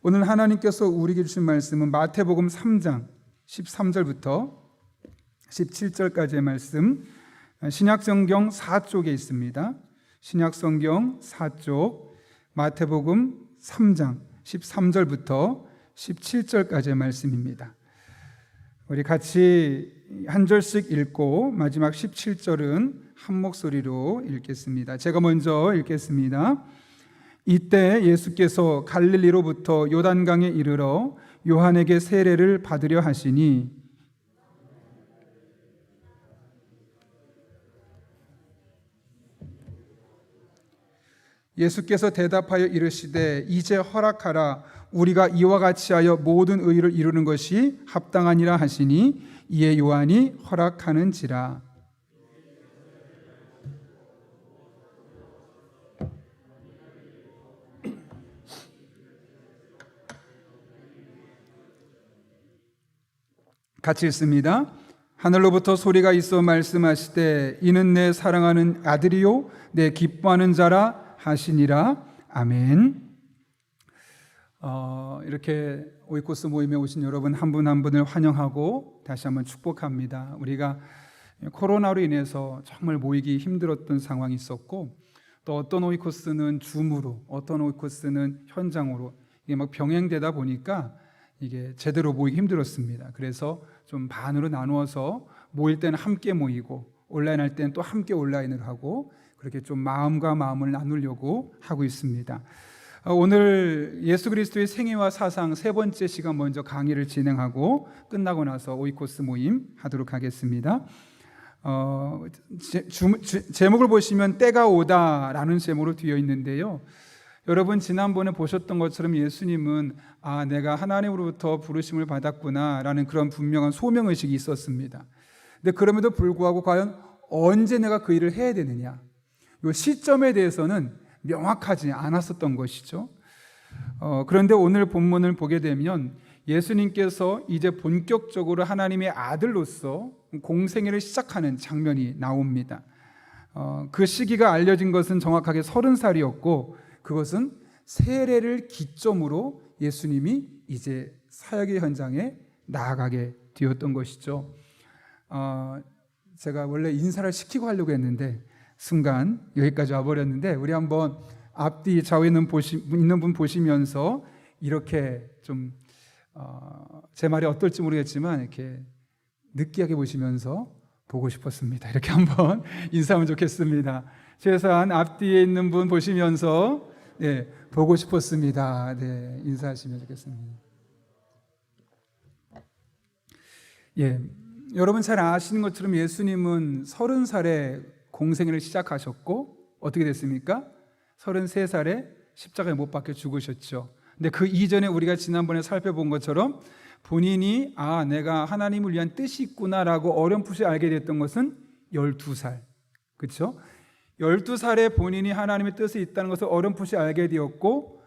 오늘 하나님께서 우리에게 주신 말씀은 마태복음 3장 13절부터 17절까지의 말씀, 신약성경 4쪽에 있습니다. 신약성경 4쪽 마태복음 3장 13절부터 17절까지의 말씀입니다. 우리 같이 한 절씩 읽고 마지막 17절은 한 목소리로 읽겠습니다. 제가 먼저 읽겠습니다. 이때 예수께서 갈릴리로부터 요단강에 이르러 요한에게 세례를 받으려 하시니 예수께서 대답하여 이르시되 이제 허락하라. 우리가 이와 같이 하여 모든 의를 이루는 것이 합당하니라 하시니 이에 요한이 허락하는지라. 같이 읽습니다. 하늘로부터 소리가 있어 말씀하시되 이는 내 사랑하는 아들이요 내 기뻐하는 자라 하시니라. 아멘. 이렇게 오이코스 모임에 오신 여러분 한 분 한 분을 환영하고 다시 한번 축복합니다. 우리가 코로나로 인해서 정말 모이기 힘들었던 상황이 있었고, 또 어떤 오이코스는 줌으로, 어떤 오이코스는 현장으로 이게 막 병행되다 보니까 이게 제대로 모이기 힘들었습니다. 그래서 좀 반으로 나누어서 모일 때는 함께 모이고 온라인 할 때는 또 함께 온라인을 하고 그렇게 좀 마음과 마음을 나누려고 하고 있습니다. 오늘 예수 그리스도의 생애와 사상 세 번째 시간 먼저 강의를 진행하고 끝나고 나서 오이코스 모임 하도록 하겠습니다. 제목을 보시면 때가 오다라는 제목으로 되어 있는데요. 여러분 지난번에 보셨던 것처럼 예수님은 내가 하나님으로부터 부르심을 받았구나 라는 그런 분명한 소명의식이 있었습니다. 근데 그럼에도 불구하고 과연 언제 내가 그 일을 해야 되느냐, 이 시점에 대해서는 명확하지 않았었던 것이죠. 그런데 오늘 본문을 보게 되면 예수님께서 이제 본격적으로 하나님의 아들로서 공생애를 시작하는 장면이 나옵니다. 그 시기가 알려진 것은 정확하게 30살이었고 그것은 세례를 기점으로 예수님이 이제 사역의 현장에 나아가게 되었던 것이죠. 제가 원래 인사를 시키고 하려고 했는데 순간 여기까지 와버렸는데, 우리 한번 앞뒤 좌우에 있는 분 보시면서 이렇게 좀 제 말이 어떨지 모르겠지만 이렇게 느끼하게 보시면서 보고 싶었습니다. 이렇게 한번 인사하면 좋겠습니다. 최소한 앞뒤에 있는 분 보시면서 보고 싶었습니다. 인사하시면 좋겠습니다. 여러분 잘 아시는 것처럼 예수님은 30살에 공생애를 시작하셨고 어떻게 됐습니까? 33살에 십자가에 못 박혀 죽으셨죠. 근데 그 이전에 우리가 지난번에 살펴본 것처럼 본인이 내가 하나님을 위한 뜻이 있구나라고 어렴풋이 알게 됐던 것은 12살. 그렇죠? 12살에 본인이 하나님의 뜻이 있다는 것을 어렴풋이 알게 되었고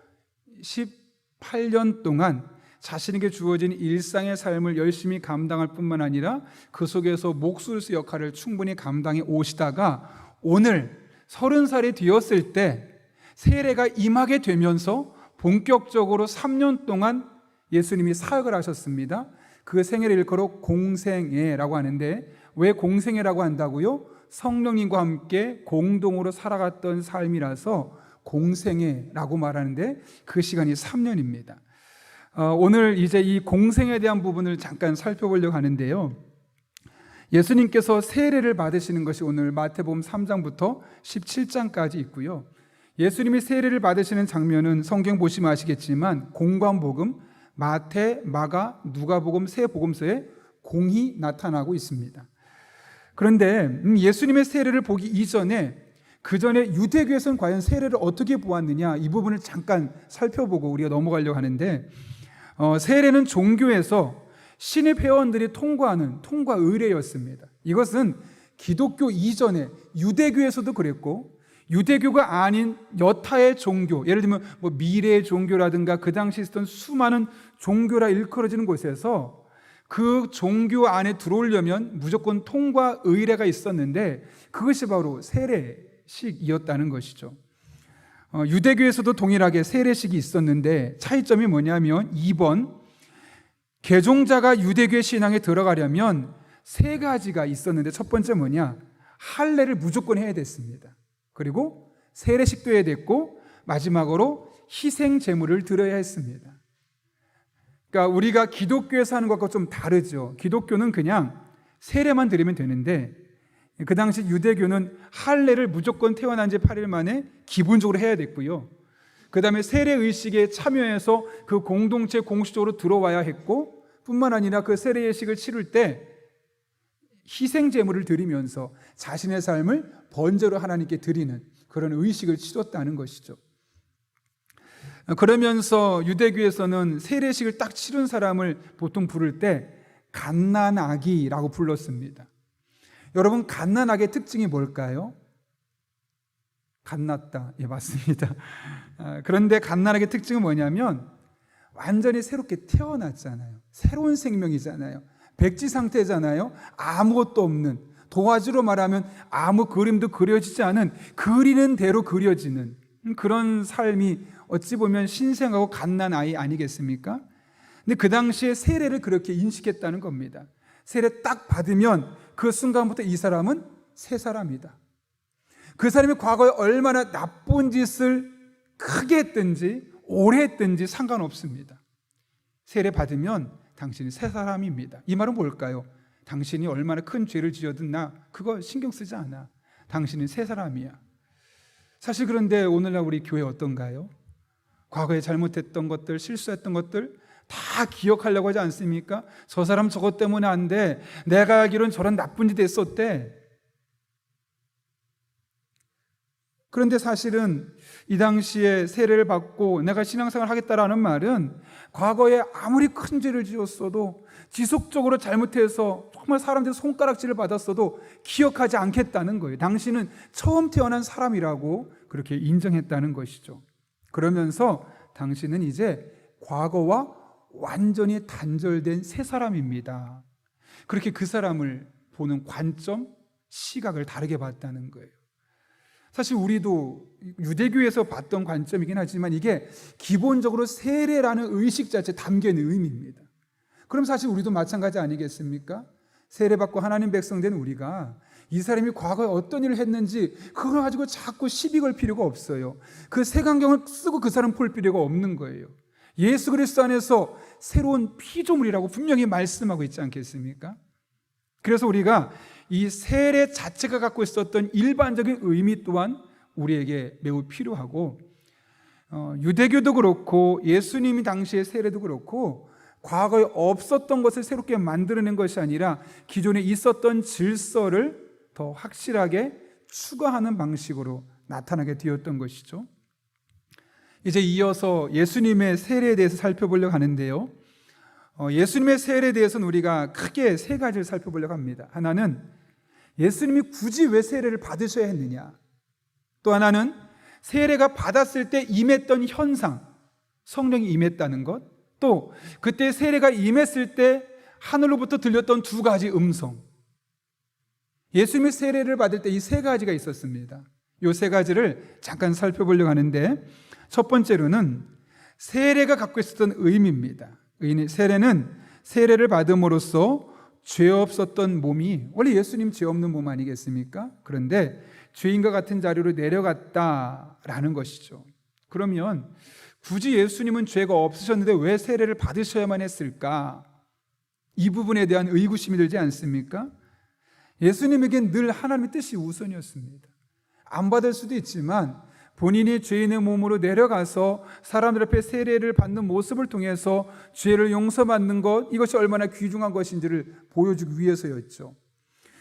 18년 동안 자신에게 주어진 일상의 삶을 열심히 감당할 뿐만 아니라 그 속에서 목술수 역할을 충분히 감당해 오시다가 오늘 30살이 되었을 때 세례가 임하게 되면서 본격적으로 3년 동안 예수님이 사역을 하셨습니다. 그 생애를 일컬어 공생애라고 하는데, 왜 공생애라고 한다고요? 성령님과 함께 공동으로 살아갔던 삶이라서 공생애라고 말하는데 그 시간이 3년입니다. 오늘 이제 이 공생에 대한 부분을 잠깐 살펴보려고 하는데요. 예수님께서 세례를 받으시는 것이 오늘 마태복음 3장부터 17장까지 있고요. 예수님이 세례를 받으시는 장면은 성경 보시면 아시겠지만 공관복음, 마태, 마가, 누가복음 세 복음서에 공히 나타나고 있습니다. 그런데 예수님의 세례를 보기 이전에 그 전에 유대교에서는 과연 세례를 어떻게 보았느냐, 이 부분을 잠깐 살펴보고 우리가 넘어가려고 하는데, 세례는 종교에서 신입 회원들이 통과하는 통과 의례였습니다. 이것은 기독교 이전에 유대교에서도 그랬고 유대교가 아닌 여타의 종교, 예를 들면 미래 종교라든가 그 당시 있었던 수많은 종교라 일컬어지는 곳에서 그 종교 안에 들어오려면 무조건 통과 의례가 있었는데 그것이 바로 세례식이었다는 것이죠. 유대교에서도 동일하게 세례식이 있었는데 차이점이 뭐냐면 2번, 개종자가 유대교의 신앙에 들어가려면 세 가지가 있었는데 첫 번째 뭐냐? 할례를 무조건 해야 됐습니다. 그리고 세례식도 해야 됐고 마지막으로 희생 제물을 드려야 했습니다. 그러니까 우리가 기독교에서 하는 것과 좀 다르죠. 기독교는 그냥 세례만 드리면 되는데 그 당시 유대교는 할례를 무조건 태어난 지 8일 만에 기본적으로 해야 됐고요. 그 다음에 세례의식에 참여해서 그 공동체 공식적으로 들어와야 했고 뿐만 아니라 그 세례의식을 치를 때 희생 제물을 드리면서 자신의 삶을 번제로 하나님께 드리는 그런 의식을 치렀다는 것이죠. 그러면서 유대교에서는 세례식을 딱 치른 사람을 보통 부를 때 갓난아기라고 불렀습니다. 여러분, 갓난아기의 특징이 뭘까요? 갓났다. 예, 맞습니다. 그런데 갓난아기의 특징은 뭐냐면 완전히 새롭게 태어났잖아요. 새로운 생명이잖아요. 백지 상태잖아요. 아무것도 없는, 도화지로 말하면 아무 그림도 그려지지 않은, 그리는 대로 그려지는 그런 삶이 어찌 보면 신생하고 갓난 아이 아니겠습니까? 근데 그 당시에 세례를 그렇게 인식했다는 겁니다. 세례 딱 받으면 그 순간부터 이 사람은 새 사람이다. 그 사람이 과거에 얼마나 나쁜 짓을 크게 했든지 오래 했든지 상관없습니다. 세례 받으면 당신이 새 사람입니다. 이 말은 뭘까요? 당신이 얼마나 큰 죄를 지어든 나 그거 신경 쓰지 않아. 당신은 새 사람이야. 사실 그런데 오늘날 우리 교회 어떤가요? 과거에 잘못했던 것들, 실수했던 것들 다 기억하려고 하지 않습니까? 저 사람 저것 때문에 안 돼. 내가 알기로는 저런 나쁜 짓 했었대. 그런데 사실은 이 당시에 세례를 받고 내가 신앙생활을 하겠다라는 말은 과거에 아무리 큰 죄를 지었어도 지속적으로 잘못해서 정말 사람들의 손가락질을 받았어도 기억하지 않겠다는 거예요. 당신은 처음 태어난 사람이라고 그렇게 인정했다는 것이죠. 그러면서 당신은 이제 과거와 완전히 단절된 새 사람입니다. 그렇게 그 사람을 보는 관점, 시각을 다르게 봤다는 거예요. 사실 우리도 유대교에서 봤던 관점이긴 하지만 이게 기본적으로 세례라는 의식 자체에 담겨있는 의미입니다. 그럼 사실 우리도 마찬가지 아니겠습니까? 세례받고 하나님 백성 된 우리가 이 사람이 과거에 어떤 일을 했는지 그걸 가지고 자꾸 시비 걸 필요가 없어요. 그 색안경을 쓰고 그 사람 볼 필요가 없는 거예요. 예수 그리스도 안에서 새로운 피조물이라고 분명히 말씀하고 있지 않겠습니까? 그래서 우리가 이 세례 자체가 갖고 있었던 일반적인 의미 또한 우리에게 매우 필요하고 유대교도 그렇고 예수님이 당시의 세례도 그렇고 과거에 없었던 것을 새롭게 만들어낸 것이 아니라 기존에 있었던 질서를 더 확실하게 추가하는 방식으로 나타나게 되었던 것이죠. 이제 이어서 예수님의 세례에 대해서 살펴보려고 하는데요. 예수님의 세례에 대해서는 우리가 크게 세 가지를 살펴보려고 합니다. 하나는 예수님이 굳이 왜 세례를 받으셔야 했느냐. 또 하나는 세례가 받았을 때 임했던 현상, 성령이 임했다는 것. 또 그때 세례가 임했을 때 하늘로부터 들렸던 두 가지 음성. 예수님이 세례를 받을 때 이 세 가지가 있었습니다. 이 세 가지를 잠깐 살펴보려고 하는데 첫 번째로는 세례가 갖고 있었던 의미입니다. 세례는 세례를 받음으로써 죄 없었던 몸이, 원래 예수님 죄 없는 몸 아니겠습니까? 그런데 죄인과 같은 자리로 내려갔다라는 것이죠. 그러면 굳이 예수님은 죄가 없으셨는데 왜 세례를 받으셔야만 했을까? 이 부분에 대한 의구심이 들지 않습니까? 예수님에겐 늘 하나님의 뜻이 우선이었습니다. 안 받을 수도 있지만 본인이 죄인의 몸으로 내려가서 사람들 앞에 세례를 받는 모습을 통해서 죄를 용서받는 것, 이것이 얼마나 귀중한 것인지를 보여주기 위해서였죠.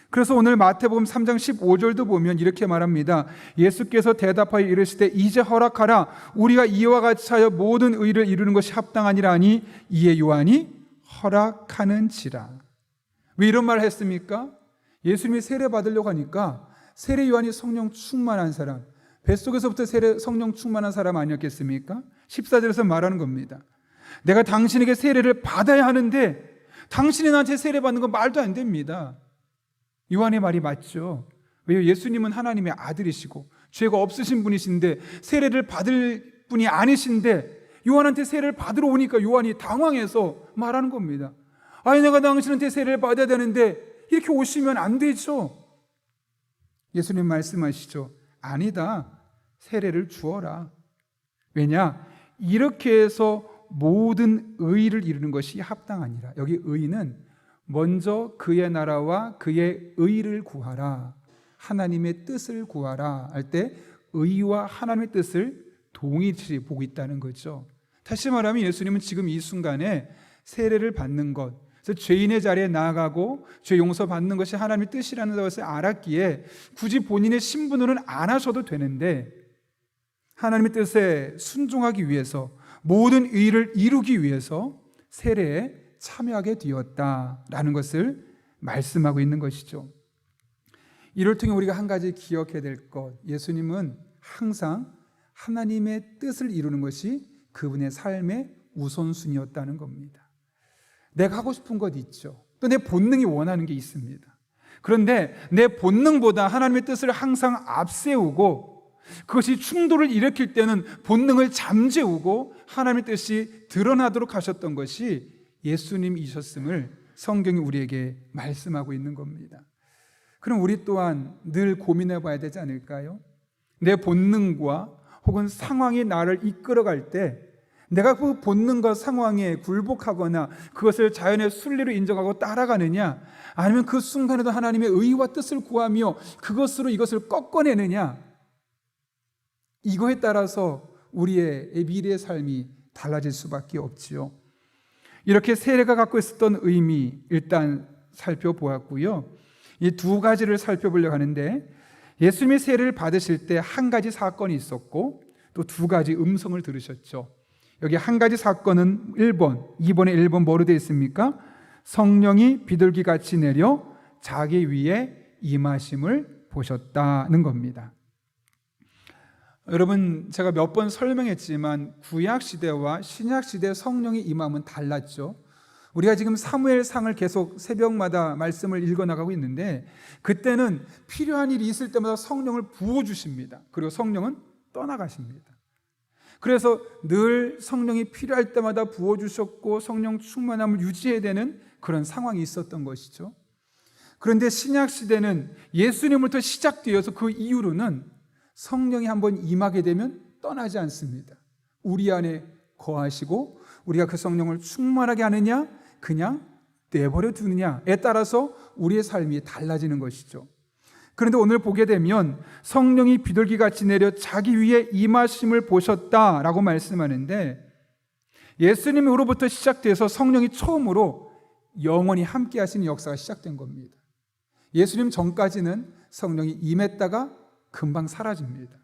그래서 오늘 마태복음 3장 15절도 보면 이렇게 말합니다. 예수께서 대답하여 이르시되 이제 허락하라. 우리가 이와 같이 하여 모든 의를 이루는 것이 합당하니라 하니 이에 요한이 허락하는지라. 왜 이런 말을 했습니까? 예수님이 세례 받으려고 하니까 세례 요한이 성령 충만한 사람, 뱃속에서부터 성령 충만한 사람 아니었겠습니까? 14절에서 말하는 겁니다. 내가 당신에게 세례를 받아야 하는데 당신이 나한테 세례 받는 건 말도 안 됩니다. 요한의 말이 맞죠. 왜요? 예수님은 하나님의 아들이시고 죄가 없으신 분이신데 세례를 받을 분이 아니신데 요한한테 세례를 받으러 오니까 요한이 당황해서 말하는 겁니다. 아니, 내가 당신한테 세례를 받아야 되는데 이렇게 오시면 안 되죠. 예수님 말씀하시죠. 아니다. 세례를 주어라. 왜냐? 이렇게 해서 모든 의를 이루는 것이 합당하니라. 여기 의는 먼저 그의 나라와 그의 의를 구하라. 하나님의 뜻을 구하라 할 때 의와 하나님의 뜻을 동일시 보고 있다는 거죠. 다시 말하면 예수님은 지금 이 순간에 세례를 받는 것, 그래서 죄인의 자리에 나아가고 죄 용서받는 것이 하나님의 뜻이라는 것을 알았기에 굳이 본인의 신분으로는 안 하셔도 되는데 하나님의 뜻에 순종하기 위해서 모든 의를 이루기 위해서 세례에 참여하게 되었다라는 것을 말씀하고 있는 것이죠. 이를 통해 우리가 한 가지 기억해야 될 것, 예수님은 항상 하나님의 뜻을 이루는 것이 그분의 삶의 우선순위였다는 겁니다. 내가 하고 싶은 것 있죠. 또 내 본능이 원하는 게 있습니다. 그런데 내 본능보다 하나님의 뜻을 항상 앞세우고 그것이 충돌을 일으킬 때는 본능을 잠재우고 하나님의 뜻이 드러나도록 하셨던 것이 예수님이셨음을 성경이 우리에게 말씀하고 있는 겁니다. 그럼 우리 또한 늘 고민해 봐야 되지 않을까요? 내 본능과 혹은 상황이 나를 이끌어갈 때 내가 그 본능과 상황에 굴복하거나 그것을 자연의 순리로 인정하고 따라가느냐, 아니면 그 순간에도 하나님의 의와 뜻을 구하며 그것으로 이것을 꺾어내느냐, 이거에 따라서 우리의 미래의 삶이 달라질 수밖에 없지요. 이렇게 세례가 갖고 있었던 의미 일단 살펴보았고요. 이 두 가지를 살펴보려고 하는데, 예수님의 세례를 받으실 때 한 가지 사건이 있었고 또 두 가지 음성을 들으셨죠. 여기 한 가지 사건은 1번, 2번에 1번 뭐로 되어 있습니까? 성령이 비둘기같이 내려 자기 위에 임하심을 보셨다는 겁니다. 여러분, 제가 몇 번 설명했지만 구약시대와 신약시대 성령의 임함은 달랐죠. 우리가 지금 사무엘상을 계속 새벽마다 말씀을 읽어나가고 있는데 그때는 필요한 일이 있을 때마다 성령을 부어주십니다. 그리고 성령은 떠나가십니다. 그래서 늘 성령이 필요할 때마다 부어주셨고 성령 충만함을 유지해야 되는 그런 상황이 있었던 것이죠. 그런데 신약시대는 예수님부터 시작되어서 그 이후로는 성령이 한번 임하게 되면 떠나지 않습니다. 우리 안에 거하시고 우리가 그 성령을 충만하게 하느냐 그냥 내버려 두느냐에 따라서 우리의 삶이 달라지는 것이죠. 그런데 오늘 보게 되면 성령이 비둘기같이 내려 자기 위에 임하심을 보셨다라고 말씀하는데 예수님으로부터 시작돼서 성령이 처음으로 영원히 함께 하시는 역사가 시작된 겁니다. 예수님 전까지는 성령이 임했다가 금방 사라집니다.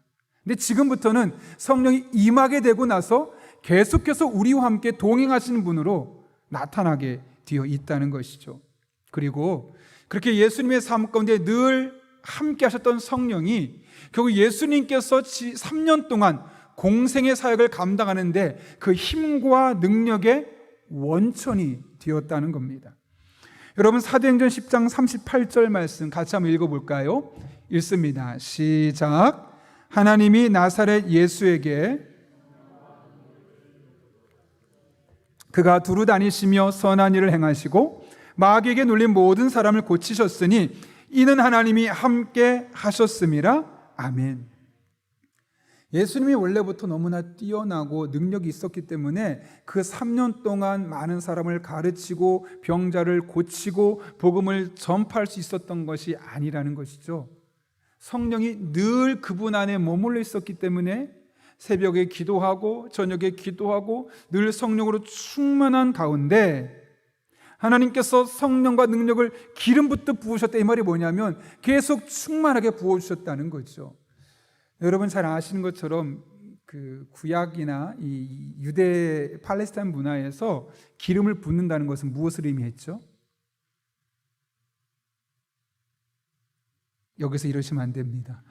근데 지금부터는 성령이 임하게 되고 나서 계속해서 우리와 함께 동행하시는 분으로 나타나게 되어 있다는 것이죠. 그리고 그렇게 예수님의 삶 가운데 늘 함께 하셨던 성령이 결국 예수님께서 3년 동안 공생의 사역을 감당하는데 그 힘과 능력의 원천이 되었다는 겁니다. 여러분, 사도행전 10장 38절 말씀 같이 한번 읽어볼까요? 읽습니다. 시작. 하나님이 나사렛 예수에게 그가 두루 다니시며 선한 일을 행하시고 마귀에게 눌린 모든 사람을 고치셨으니 이는 하나님이 함께 하셨음이라. 아멘. 예수님이 원래부터 너무나 뛰어나고 능력이 있었기 때문에 그 3년 동안 많은 사람을 가르치고 병자를 고치고 복음을 전파할 수 있었던 것이 아니라는 것이죠. 성령이 늘 그분 안에 머물러 있었기 때문에 새벽에 기도하고 저녁에 기도하고 늘 성령으로 충만한 가운데 하나님께서 성령과 능력을 기름부터 부으셨다, 이 말이 뭐냐면 계속 충만하게 부어주셨다는 거죠. 여러분 잘 아시는 것처럼 그 구약이나 이 유대 팔레스타인 문화에서 기름을 붓는다는 것은 무엇을 의미했죠? 여기서 이러시면 안 됩니다.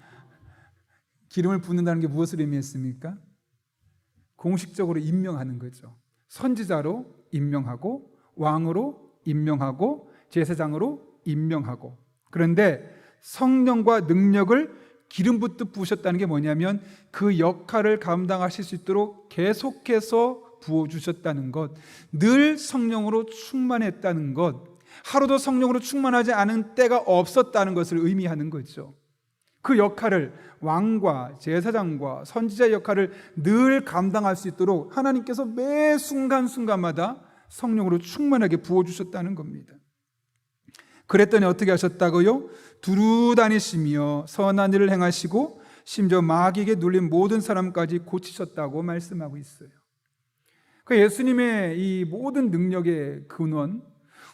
기름을 붓는다는 게 무엇을 의미했습니까? 공식적으로 임명하는 거죠. 선지자로 임명하고 왕으로 임명하고 제사장으로 임명하고, 그런데 성령과 능력을 기름 붓듯 부으셨다는 게 뭐냐면 그 역할을 감당하실 수 있도록 계속해서 부어주셨다는 것, 늘 성령으로 충만했다는 것, 하루도 성령으로 충만하지 않은 때가 없었다는 것을 의미하는 거죠. 그 역할을, 왕과 제사장과 선지자의 역할을 늘 감당할 수 있도록 하나님께서 매 순간순간마다 성령으로 충만하게 부어주셨다는 겁니다. 그랬더니 어떻게 하셨다고요? 두루 다니시며 선한 일을 행하시고 심지어 마귀에게 눌린 모든 사람까지 고치셨다고 말씀하고 있어요. 그 예수님의 이 모든 능력의 근원,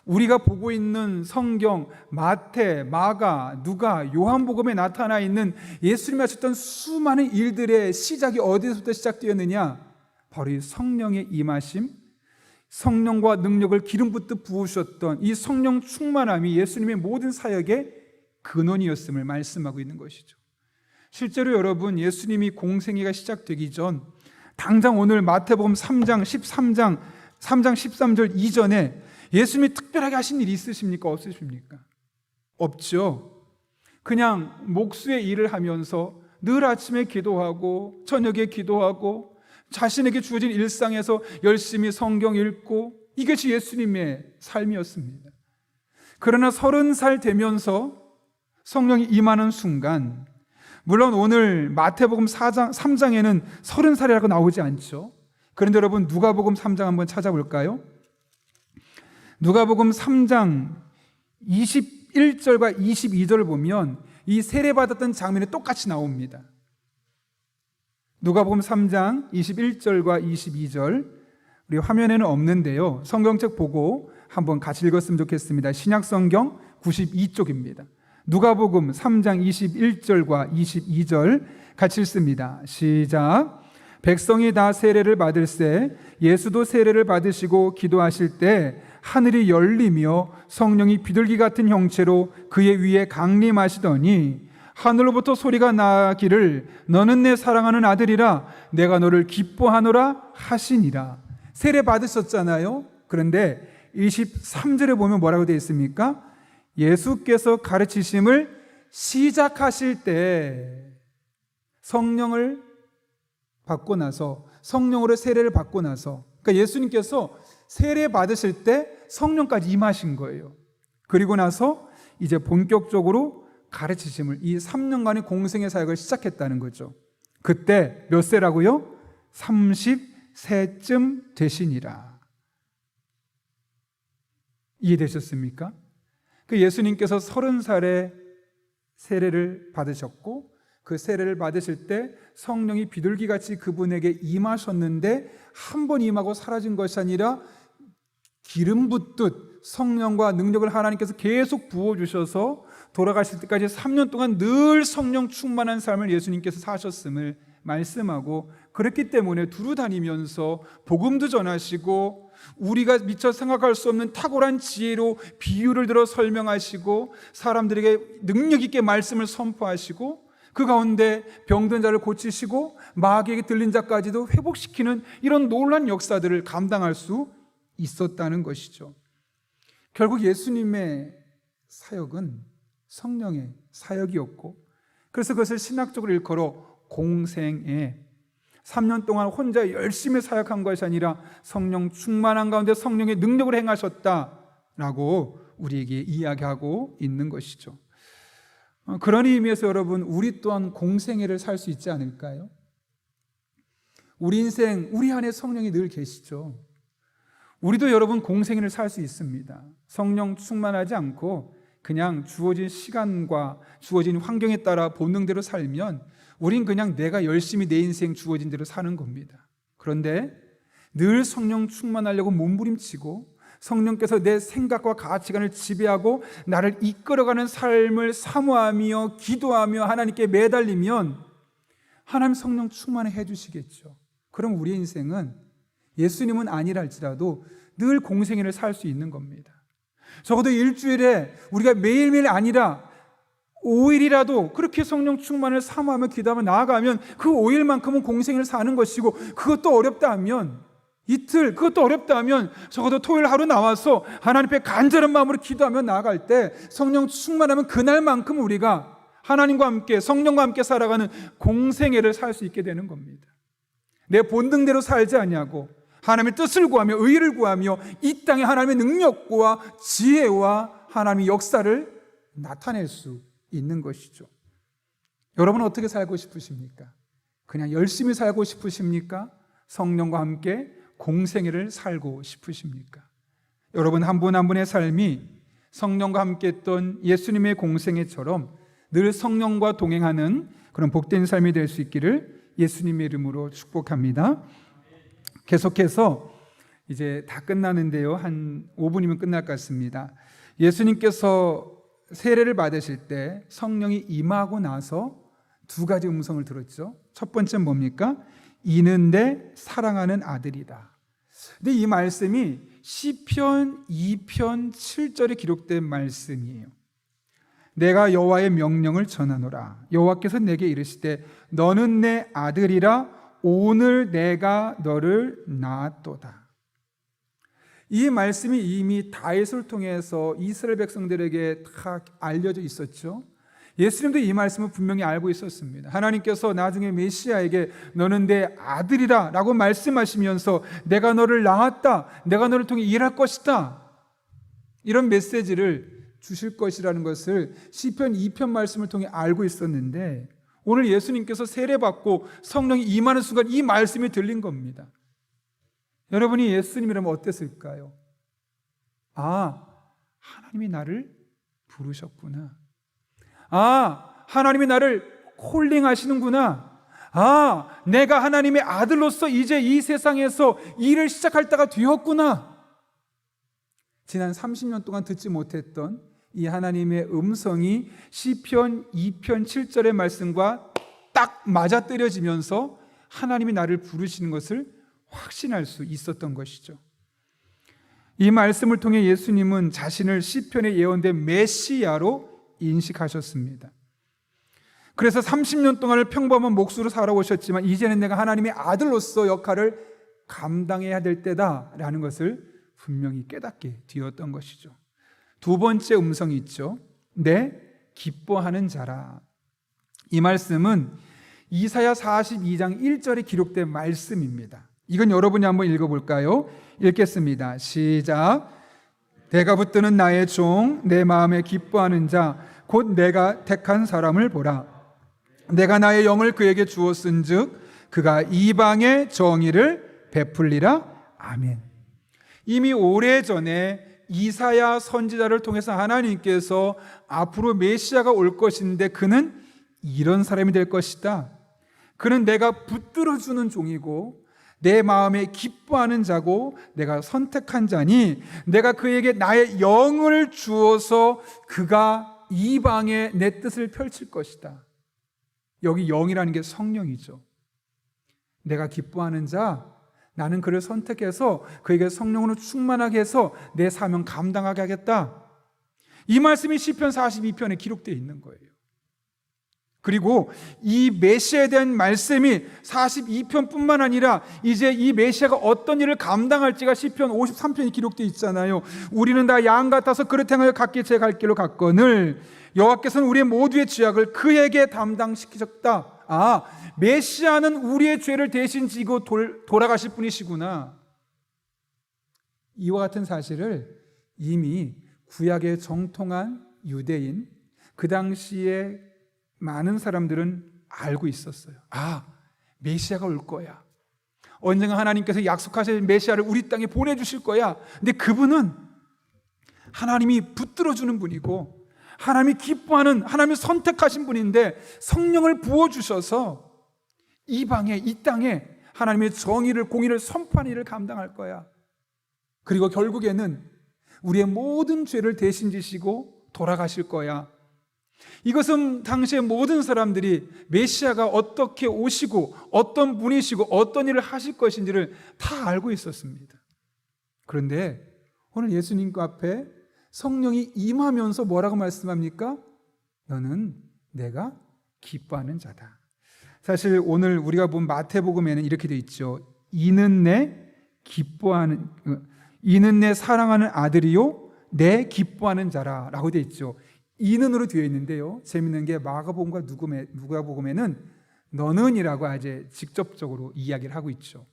우리가 보고 있는 성경 마태, 마가, 누가, 요한복음에 나타나 있는 예수님이 하셨던 수많은 일들의 시작이 어디서부터 시작되었느냐? 바로 이 성령의 임하심, 성령과 능력을 기름 붓듯 부으셨던 이 성령 충만함이 예수님의 모든 사역의 근원이었음을 말씀하고 있는 것이죠. 실제로 여러분, 예수님이 공생애가 시작되기 전 당장 오늘 마태복음 3장 13절 이전에 예수님이 특별하게 하신 일이 있으십니까? 없으십니까? 없죠. 그냥 목수의 일을 하면서 늘 아침에 기도하고 저녁에 기도하고 자신에게 주어진 일상에서 열심히 성경 읽고, 이것이 예수님의 삶이었습니다. 그러나 30살 되면서 성령이 임하는 순간, 물론 오늘 마태복음 3장에는 30살이라고 나오지 않죠. 그런데 여러분, 누가복음 3장 한번 찾아볼까요? 누가복음 3장 21절과 22절을 보면 이 세례받았던 장면이 똑같이 나옵니다. 누가복음 3장 21절과 22절, 우리 화면에는 없는데요, 성경책 보고 한번 같이 읽었으면 좋겠습니다. 신약성경 92쪽입니다. 누가복음 3장 21절과 22절 같이 읽습니다. 시작. 백성이 다 세례를 받을새 예수도 세례를 받으시고 기도하실 때 하늘이 열리며 성령이 비둘기 같은 형체로 그의 위에 강림하시더니 하늘로부터 소리가 나기를 너는 내 사랑하는 아들이라 내가 너를 기뻐하노라 하시니라. 세례 받으셨잖아요. 그런데 23절에 보면 뭐라고 되어 있습니까? 예수께서 가르치심을 시작하실 때 성령을 받고 나서, 성령으로 세례를 받고 나서, 그러니까 예수님께서 세례 받으실 때 성령까지 임하신 거예요. 그리고 나서 이제 본격적으로 가르치심을, 이 3년간의 공생의 사역을 시작했다는 거죠. 그때 몇 세라고요? 30세쯤 되시니라. 이해되셨습니까? 그 예수님께서 30살에 세례를 받으셨고, 그 세례를 받으실 때 성령이 비둘기같이 그분에게 임하셨는데 한 번 임하고 사라진 것이 아니라 기름 붓듯 성령과 능력을 하나님께서 계속 부어주셔서 돌아가실 때까지 3년 동안 늘 성령 충만한 삶을 예수님께서 사셨음을 말씀하고, 그렇기 때문에 두루 다니면서 복음도 전하시고 우리가 미처 생각할 수 없는 탁월한 지혜로 비유를 들어 설명하시고 사람들에게 능력 있게 말씀을 선포하시고, 그 가운데 병든 자를 고치시고 마귀에게 들린 자까지도 회복시키는 이런 놀라운 역사들을 감당할 수 있었다는 것이죠. 결국 예수님의 사역은 성령의 사역이었고, 그래서 그것을 신학적으로 일컬어 공생애, 3년 동안 혼자 열심히 사역한 것이 아니라 성령 충만한 가운데 성령의 능력을 행하셨다라고 우리에게 이야기하고 있는 것이죠. 그런 의미에서 여러분, 우리 또한 공생애를 살 수 있지 않을까요? 우리 인생, 우리 안에 성령이 늘 계시죠. 우리도 여러분 공생애를 살 수 있습니다. 성령 충만하지 않고 그냥 주어진 시간과 주어진 환경에 따라 본능대로 살면 우린 그냥 내가 열심히 내 인생 주어진 대로 사는 겁니다. 그런데 늘 성령 충만하려고 몸부림치고 성령께서 내 생각과 가치관을 지배하고 나를 이끌어가는 삶을 사모하며 기도하며 하나님께 매달리면 하나님 성령 충만해 해주시겠죠. 그럼 우리 인생은 예수님은 아니라 할지라도 늘 공생애를 살 수 있는 겁니다. 적어도 일주일에 우리가 매일매일 아니라 5일이라도 그렇게 성령 충만을 사모하며 기도하며 나아가면 그 5일만큼은 공생애를 사는 것이고, 그것도 어렵다 하면 이틀, 그것도 어렵다 하면 적어도 토요일 하루 나와서 하나님 앞에 간절한 마음으로 기도하며 나아갈 때 성령 충만하면 그날만큼 우리가 하나님과 함께 성령과 함께 살아가는 공생애를 살 수 있게 되는 겁니다. 내 본능대로 살지 아니하고 하나님의 뜻을 구하며 의를 구하며 이 땅에 하나님의 능력과 지혜와 하나님의 역사를 나타낼 수 있는 것이죠. 여러분은 어떻게 살고 싶으십니까? 그냥 열심히 살고 싶으십니까? 성령과 함께 공생애를 살고 싶으십니까? 여러분 한 분 한 분의 삶이 성령과 함께 했던 예수님의 공생애처럼 늘 성령과 동행하는 그런 복된 삶이 될 수 있기를 예수님의 이름으로 축복합니다. 계속해서 이제 다 끝나는데요. 한 5분이면 끝날 것 같습니다. 예수님께서 세례를 받으실 때 성령이 임하고 나서 두 가지 음성을 들었죠. 첫 번째는 뭡니까? 이는 내 사랑하는 아들이다. 근데 이 말씀이 시편 2편 7절에 기록된 말씀이에요. 내가 여호와의 명령을 전하노라. 여호와께서 내게 이르시되 너는 내 아들이라 오늘 내가 너를 낳았도다. 이 말씀이 이미 다윗을 통해서 이스라엘 백성들에게 다 알려져 있었죠. 예수님도 이 말씀을 분명히 알고 있었습니다. 하나님께서 나중에 메시아에게 너는 내 아들이라 라고 말씀하시면서 내가 너를 낳았다, 내가 너를 통해 일할 것이다, 이런 메시지를 주실 것이라는 것을 시편 2편 말씀을 통해 알고 있었는데 오늘 예수님께서 세례받고 성령이 임하는 순간 이 말씀이 들린 겁니다. 여러분이 예수님이라면 어땠을까요? 아, 하나님이 나를 부르셨구나. 아, 하나님이 나를 콜링하시는구나. 아, 내가 하나님의 아들로서 이제 이 세상에서 일을 시작할 때가 되었구나. 지난 30년 동안 듣지 못했던 이 하나님의 음성이 시편 2편 7절의 말씀과 딱 맞아떨어지면서 하나님이 나를 부르시는 것을 확신할 수 있었던 것이죠. 이 말씀을 통해 예수님은 자신을 시편에 예언된 메시아로 인식하셨습니다. 그래서 30년 동안을 평범한 몫으로 살아오셨지만 이제는 내가 하나님의 아들로서 역할을 감당해야 될 때다라는 것을 분명히 깨닫게 되었던 것이죠. 두 번째 음성이 있죠. 내 기뻐하는 자라. 이 말씀은 이사야 42장 1절에 기록된 말씀입니다. 이건 여러분이 한번 읽어볼까요? 읽겠습니다. 시작. 내가 붙드는 나의 종, 내 마음에 기뻐하는 자, 곧 내가 택한 사람을 보라. 내가 나의 영을 그에게 주었은즉 그가 이방의 정의를 베풀리라. 아멘. 이미 오래전에 이사야 선지자를 통해서 하나님께서 앞으로 메시아가 올 것인데 그는 이런 사람이 될 것이다. 그는 내가 붙들어주는 종이고 내 마음에 기뻐하는 자고 내가 선택한 자니 내가 그에게 나의 영을 주어서 그가 이방에 내 뜻을 펼칠 것이다. 여기 영이라는 게 성령이죠. 내가 기뻐하는 자, 나는 그를 선택해서 그에게 성령으로 충만하게 해서 내 사명 감당하게 하겠다. 이 말씀이 시편 42편에 기록되어 있는 거예요. 그리고 이 메시아에 대한 말씀이 42편뿐만 아니라 이제 이 메시아가 어떤 일을 감당할지가 시편 53편이 기록되어 있잖아요. 우리는 다 양 같아서 그릇 행하여 각기 제 갈 길로 갔거늘 여호와께서는 우리의 모두의 죄악을 그에게 담당시키셨다. 아, 메시아는 우리의 죄를 대신 지고 돌아가실 분이시구나. 이와 같은 사실을 이미 구약의 정통한 유대인, 그 당시에 많은 사람들은 알고 있었어요. 아, 메시아가 올 거야. 언젠가 하나님께서 약속하실 메시아를 우리 땅에 보내주실 거야. 근데 그분은 하나님이 붙들어주는 분이고 하나님이 기뻐하는, 하나님이 선택하신 분인데 성령을 부어주셔서 이 방에, 이 땅에 하나님의 정의를, 공의를 선포하는 일을 감당할 거야. 그리고 결국에는 우리의 모든 죄를 대신 지시고 돌아가실 거야. 이것은 당시의 모든 사람들이 메시아가 어떻게 오시고 어떤 분이시고 어떤 일을 하실 것인지를 다 알고 있었습니다. 그런데 오늘 예수님 앞에 성령이 임하면서 뭐라고 말씀합니까? 너는 내가 기뻐하는 자다. 사실 오늘 우리가 본 마태복음에는 이렇게 돼 있죠. 이는 내 사랑하는 아들이요 내 기뻐하는 자라라고 돼 있죠. 이는으로 되어 있는데요, 재밌는 게 마가복음과 누가복음에는 너는이라고 아주 직접적으로 이야기를 하고 있죠.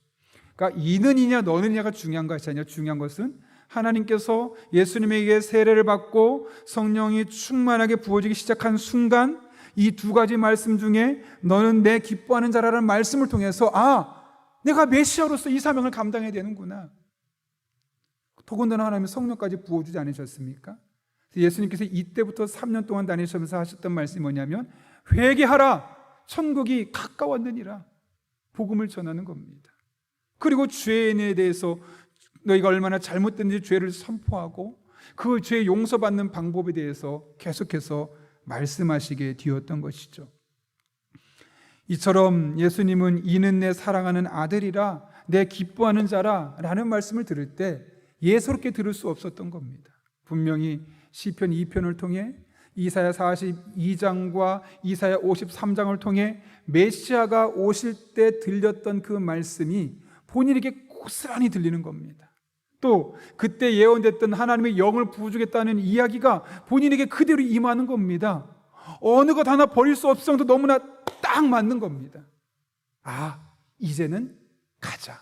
그러니까 이는이냐 너는이냐가 중요한 것이 아니라 중요한 것은 하나님께서 예수님에게 세례를 받고 성령이 충만하게 부어지기 시작한 순간 이 두 가지 말씀 중에 너는 내 기뻐하는 자라는 말씀을 통해서 내가 메시아로서 이 사명을 감당해야 되는구나. 더군다나 하나님은 성령까지 부어주지 않으셨습니까? 예수님께서 이때부터 3년 동안 다니시면서 하셨던 말씀이 뭐냐면 회개하라, 천국이 가까웠느니라. 복음을 전하는 겁니다. 그리고 죄인에 대해서 너희가 얼마나 잘못된지 죄를 선포하고 그 죄 용서받는 방법에 대해서 계속해서 말씀하시게 되었던 것이죠. 이처럼 예수님은 이는 내 사랑하는 아들이라, 내 기뻐하는 자라 라는 말씀을 들을 때 예사롭게 들을 수 없었던 겁니다. 분명히 시편 2편을 통해 이사야 42장과 이사야 53장을 통해 메시아가 오실 때 들렸던 그 말씀이 본인에게 고스란히 들리는 겁니다. 또 그때 예언됐던 하나님의 영을 부어주겠다는 이야기가 본인에게 그대로 임하는 겁니다. 어느 것 하나 버릴 수 없을 정도 너무나 딱 맞는 겁니다. 이제는 가자.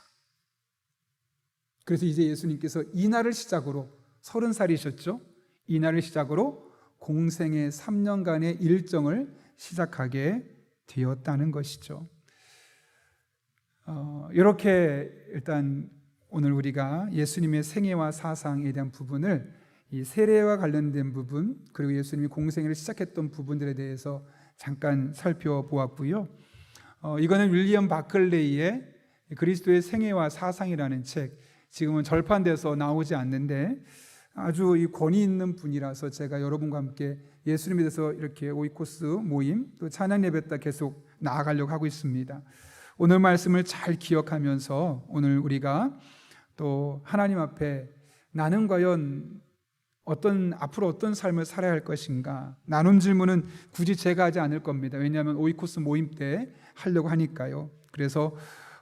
그래서 이제 예수님께서 이날을 시작으로 30살이셨죠. 이날을 시작으로 공생의 3년간의 일정을 시작하게 되었다는 것이죠. 이렇게 일단 오늘 우리가 예수님의 생애와 사상에 대한 부분을, 이 세례와 관련된 부분, 그리고 예수님이 공생애를 시작했던 부분들에 대해서 잠깐 살펴보았고요. 이거는 윌리엄 바클레이의 그리스도의 생애와 사상이라는 책, 지금은 절판돼서 나오지 않는데 아주 이 권위 있는 분이라서 제가 여러분과 함께 예수님에 대해서 이렇게 오이코스 모임, 또 찬양 예배 때 계속 나아가려고 하고 있습니다. 오늘 말씀을 잘 기억하면서 오늘 우리가 또 하나님 앞에 나는 과연 앞으로 어떤 삶을 살아야 할 것인가, 나눈 질문은 굳이 제가 하지 않을 겁니다. 왜냐하면 오이코스 모임 때 하려고 하니까요. 그래서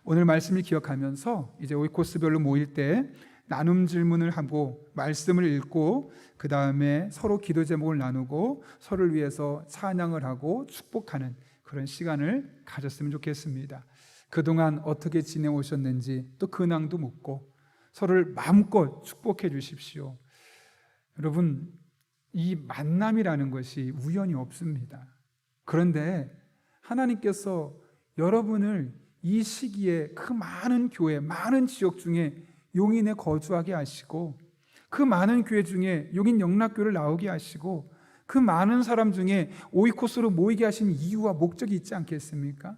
오늘 말씀을 기억하면서 이제 오이코스별로 모일 때 나눔 질문을 하고 말씀을 읽고 그 다음에 서로 기도 제목을 나누고 서로를 위해서 찬양을 하고 축복하는 그런 시간을 가졌으면 좋겠습니다. 그동안 어떻게 지내오셨는지 또 근황도 묻고 서로를 마음껏 축복해 주십시오. 여러분, 이 만남이라는 것이 우연이 없습니다. 그런데 하나님께서 여러분을 이 시기에 그 많은 교회, 많은 지역 중에 용인에 거주하게 하시고 그 많은 교회 중에 용인 영락교를 나오게 하시고 그 많은 사람 중에 오이코스로 모이게 하신 이유와 목적이 있지 않겠습니까?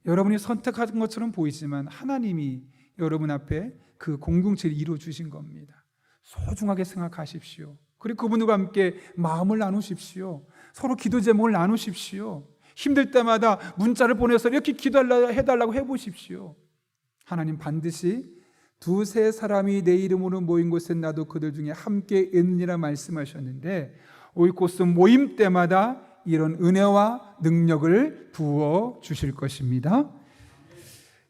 여러분이 선택한 것처럼 보이지만 하나님이 여러분 앞에 그 공동체를 이루어주신 겁니다. 소중하게 생각하십시오. 그리고 그분과 함께 마음을 나누십시오. 서로 기도 제목을 나누십시오. 힘들 때마다 문자를 보내서 이렇게 기도해달라고 해보십시오. 하나님 반드시 2-3 사람이 내 이름으로 모인 곳에 나도 그들 중에 함께 있느니라 말씀하셨는데 오이코스 모임 때마다 이런 은혜와 능력을 부어 주실 것입니다.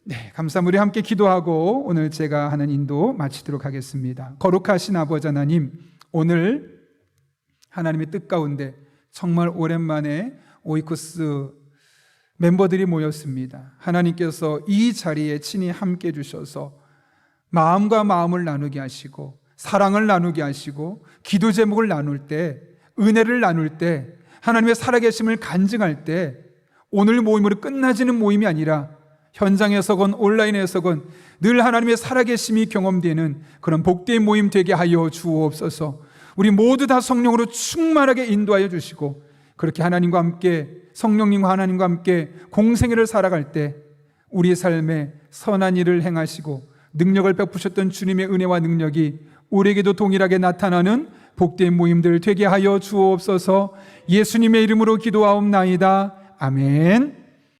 네, 감사합니다. 우리 함께 기도하고 오늘 제가 하는 인도 마치도록 하겠습니다. 거룩하신 아버지 하나님, 오늘 하나님의 뜻 가운데 정말 오랜만에 오이코스 멤버들이 모였습니다. 하나님께서 이 자리에 친히 함께 해주셔서 마음과 마음을 나누게 하시고 사랑을 나누게 하시고 기도 제목을 나눌 때, 은혜를 나눌 때, 하나님의 살아계심을 간증할 때 오늘 모임으로 끝나지는 모임이 아니라 현장에서건 온라인에서건 늘 하나님의 살아계심이 경험되는 그런 복된 모임 되게 하여 주옵소서. 우리 모두 다 성령으로 충만하게 인도하여 주시고 그렇게 하나님과 함께, 성령님과 하나님과 함께 공생애를 살아갈 때 우리 삶에 선한 일을 행하시고 능력을 베푸셨던 주님의 은혜와 능력이 우리에게도 동일하게 나타나는 복된 모임들 되게 하여 주옵소서. 예수님의 이름으로 기도하옵나이다. 아멘.